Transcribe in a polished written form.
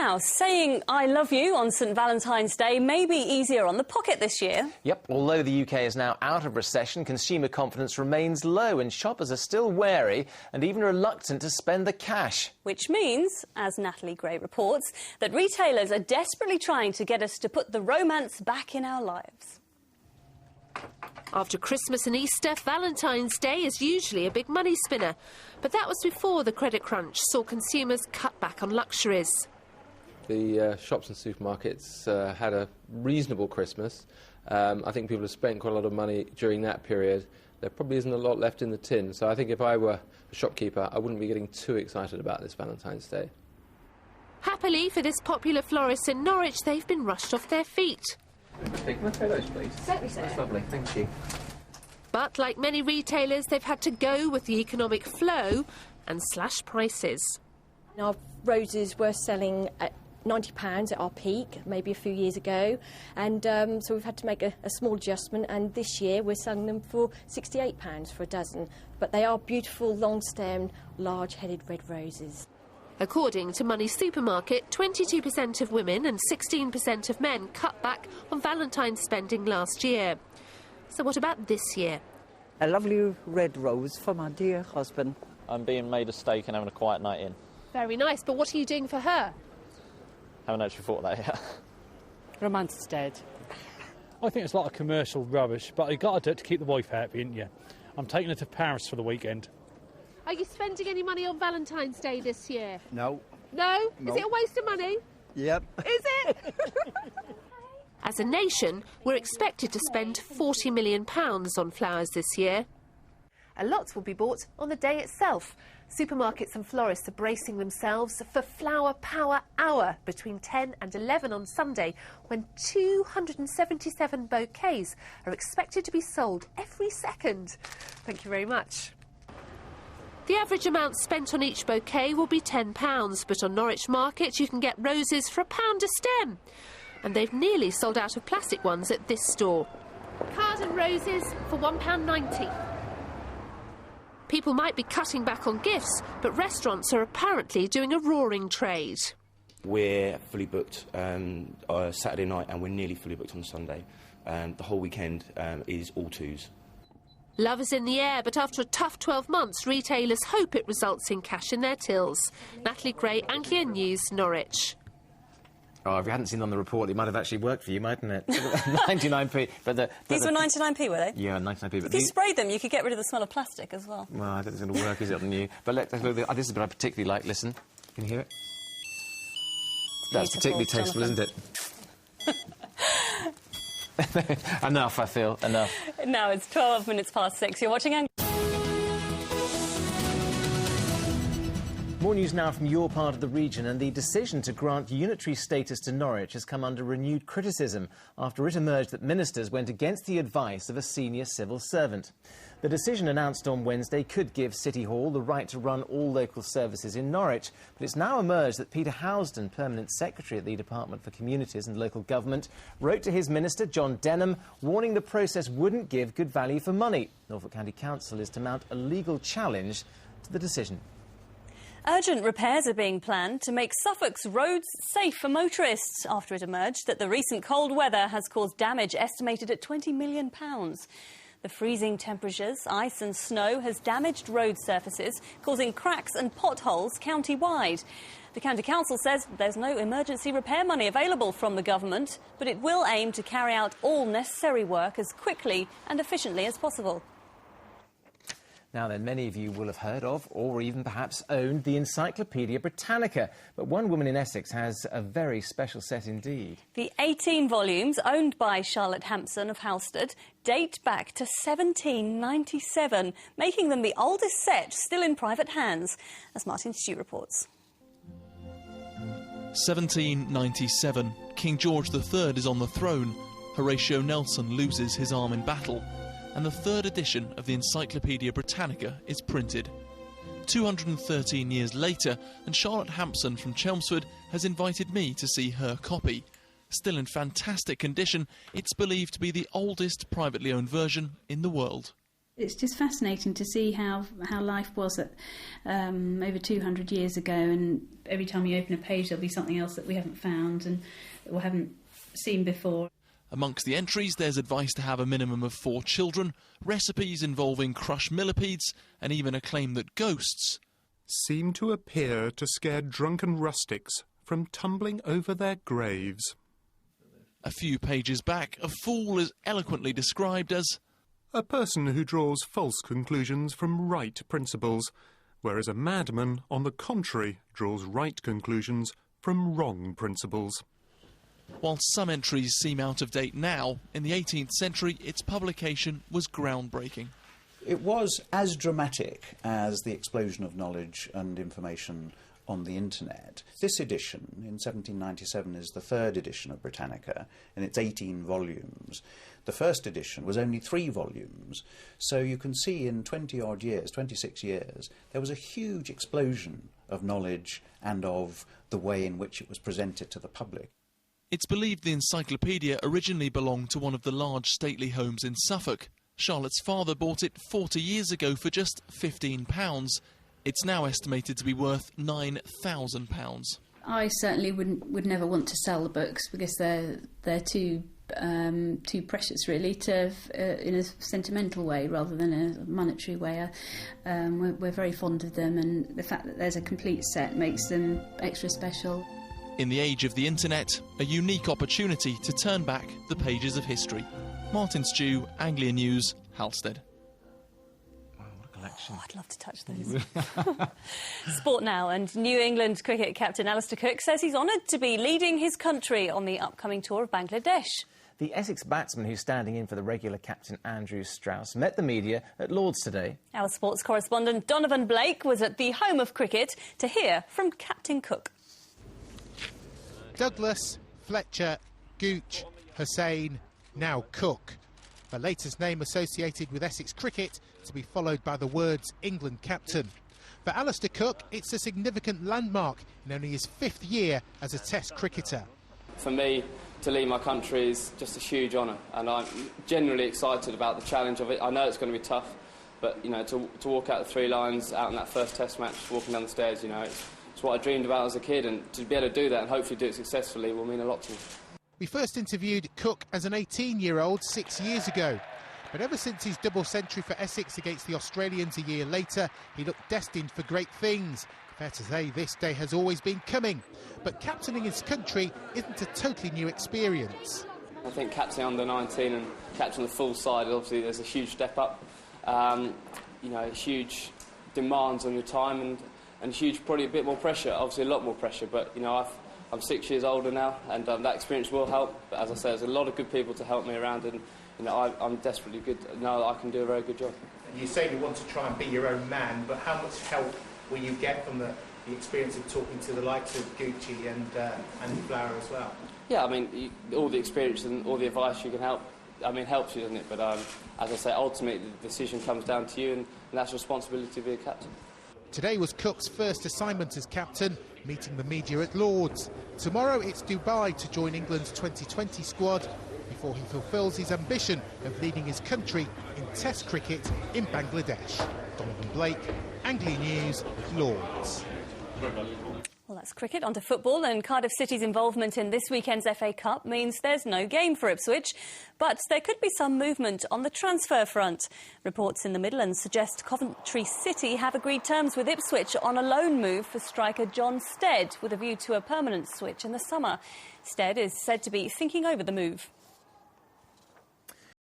Now, saying I love you on St Valentine's Day may be easier on the pocket this year. Yep, although the UK is now out of recession, consumer confidence remains low and shoppers are still wary and even reluctant to spend the cash. Which means, as Natalie Gray reports, that retailers are desperately trying to get us to put the romance back in our lives. After Christmas and Easter, Valentine's Day is usually a big money spinner. But that was before the credit crunch saw consumers cut back on luxuries. The shops and supermarkets had a reasonable Christmas. I think people have spent quite a lot of money during that period. There probably isn't a lot left in the tin, so I think if I were a shopkeeper, I wouldn't be getting too excited about this Valentine's Day. Happily for this popular florist in Norwich, they've been rushed off their feet. Can I try those, please? Certainly, sir. That's lovely, thank you. But like many retailers, they've had to go with the economic flow and slash prices. Our roses were selling at £90 at our peak, maybe a few years ago, and so we've had to make a small adjustment, and this year we're selling them for £68 for a dozen. But they are beautiful, long-stemmed, large-headed red roses. According to Money Supermarket, 22% of women and 16% of men cut back on Valentine's spending last year. So what about this year? A lovely red rose for my dear husband. I'm being made a steak and having a quiet night in. Very nice, but what are you doing for her? Haven't actually thought that yet. Romance instead. I think it's a lot of commercial rubbish, but you've got to do it to keep the wife happy, haven't you? I'm taking her to Paris for the weekend. Are you spending any money on Valentine's Day this year? No. No? No. Is it a waste of money? Yep. Is it? As a nation, we're expected to spend £40 million on flowers this year. A lot will be bought on the day itself. Supermarkets and florists are bracing themselves for Flower Power Hour between 10 and 11 on Sunday, when 277 bouquets are expected to be sold every second. Thank you very much. The average amount spent on each bouquet will be £10, but on Norwich Market you can get roses for £1 a stem. And they've nearly sold out of plastic ones at this store. Garden roses for £1.90. People might be cutting back on gifts, but restaurants are apparently doing a roaring trade. We're fully booked Saturday night, and we're nearly fully booked on Sunday. The whole weekend is all twos. Love is in the air, but after a tough 12 months, retailers hope it results in cash in their tills. Natalie Gray, Anglia News, Norwich. Oh, if you hadn't seen on the report, it might have actually worked for you, mightn't it? 99p. These were 99p, were they? Yeah, 99p. If you sprayed them, you could get rid of the smell of plastic as well. Well, I don't think it's going to work, is it, on you? But this is what I particularly like. Listen, can you hear it? That's particularly tasteful, isn't it? Enough, I feel. Enough. Now it's 12 minutes past 6. You're watching Anglia. More news now from your part of the region, and the decision to grant unitary status to Norwich has come under renewed criticism after it emerged that ministers went against the advice of a senior civil servant. The decision announced on Wednesday could give City Hall the right to run all local services in Norwich, but it's now emerged that Peter Housden, Permanent Secretary at the Department for Communities and Local Government, wrote to his minister, John Denham, warning the process wouldn't give good value for money. Norfolk County Council is to mount a legal challenge to the decision. Urgent repairs are being planned to make Suffolk's roads safe for motorists after it emerged that the recent cold weather has caused damage estimated at £20 million. The freezing temperatures, ice and snow has damaged road surfaces, causing cracks and potholes county-wide. The County Council says there's no emergency repair money available from the government, but it will aim to carry out all necessary work as quickly and efficiently as possible. Now then, many of you will have heard of, or even perhaps owned, the Encyclopedia Britannica. But one woman in Essex has a very special set indeed. The 18 volumes, owned by Charlotte Hampson of Halstead, date back to 1797, making them the oldest set still in private hands, as Martin Stew reports. 1797. King George III is on the throne. Horatio Nelson loses his arm in battle. And the third edition of the Encyclopedia Britannica is printed. 213 years later, and Charlotte Hampson from Chelmsford has invited me to see her copy. Still in fantastic condition, it's believed to be the oldest privately owned version in the world. It's just fascinating to see how life was at over 200 years ago, and every time you open a page there'll be something else that we haven't found and that we haven't seen before. Amongst the entries, there's advice to have a minimum of 4 children, recipes involving crushed millipedes, and even a claim that ghosts seem to appear to scare drunken rustics from tumbling over their graves. A few pages back, a fool is eloquently described as a person who draws false conclusions from right principles, whereas a madman, on the contrary, draws right conclusions from wrong principles. While some entries seem out of date now, in the 18th century its publication was groundbreaking. It was as dramatic as the explosion of knowledge and information on the internet. This edition, in 1797, is the 3rd edition of Britannica, and it's 18 volumes. The first edition was only 3 volumes, so you can see in 20-odd years, 26 years, there was a huge explosion of knowledge and of the way in which it was presented to the public. It's believed the encyclopedia originally belonged to one of the large stately homes in Suffolk. Charlotte's father bought it 40 years ago for just £15. It's now estimated to be worth £9,000. I certainly would never want to sell the books because they're too precious, really, to in a sentimental way rather than a monetary way. We're very fond of them, and the fact that there's a complete set makes them extra special. In the age of the internet, a unique opportunity to turn back the pages of history. Martin Stew, Anglia News, Halstead. Oh, I'd love to touch those. Sport now, and New England cricket captain Alistair Cook says he's honoured to be leading his country on the upcoming tour of Bangladesh. The Essex batsman who's standing in for the regular captain Andrew Strauss met the media at Lord's today. Our sports correspondent Donovan Blake was at the home of cricket to hear from Captain Cook. Douglas, Fletcher, Gooch, Hussain, now Cook. The latest name associated with Essex cricket to be followed by the words England captain. For Alistair Cook, it's a significant landmark in only his 5th year as a Test cricketer. For me, to lead my country is just a huge honour, and I'm genuinely excited about the challenge of it. I know it's going to be tough, but you know, to walk out the 3 lines out in that first Test match, walking down the stairs, you know, it's what I dreamed about as a kid, and to be able to do that and hopefully do it successfully will mean a lot to me. We first interviewed Cook as an 18-year-old 6 years ago. But ever since his double century for Essex against the Australians a year later, he looked destined for great things. Fair to say, this day has always been coming. But captaining his country isn't a totally new experience. I think captaining under 19 and captaining the full side, obviously there's a huge step up. You know, huge demands on your time and huge, probably a bit more pressure, obviously a lot more pressure. But, you know, I'm 6 years older now, and that experience will help. But as I say, there's a lot of good people to help me around, and you know, I'm desperately good. Know that I can do a very good job. You say you want to try and be your own man, but how much help will you get from the experience of talking to the likes of Gucci and Andy Flower as well? Yeah, I mean, all the experience and all the advice you can helps you, doesn't it? But as I say, ultimately the decision comes down to you, and that's responsibility to be a captain. Today was Cook's first assignment as captain, meeting the media at Lord's. Tomorrow it's Dubai to join England's 2020 squad before he fulfills his ambition of leading his country in Test cricket in Bangladesh. Donovan Blake, Anglia News, Lord's. Well, that's cricket. On to football, and Cardiff City's involvement in this weekend's FA Cup means there's no game for Ipswich, but there could be some movement on the transfer front. Reports in the Midlands suggest Coventry City have agreed terms with Ipswich on a loan move for striker John Stead, with a view to a permanent switch in the summer. Stead is said to be thinking over the move.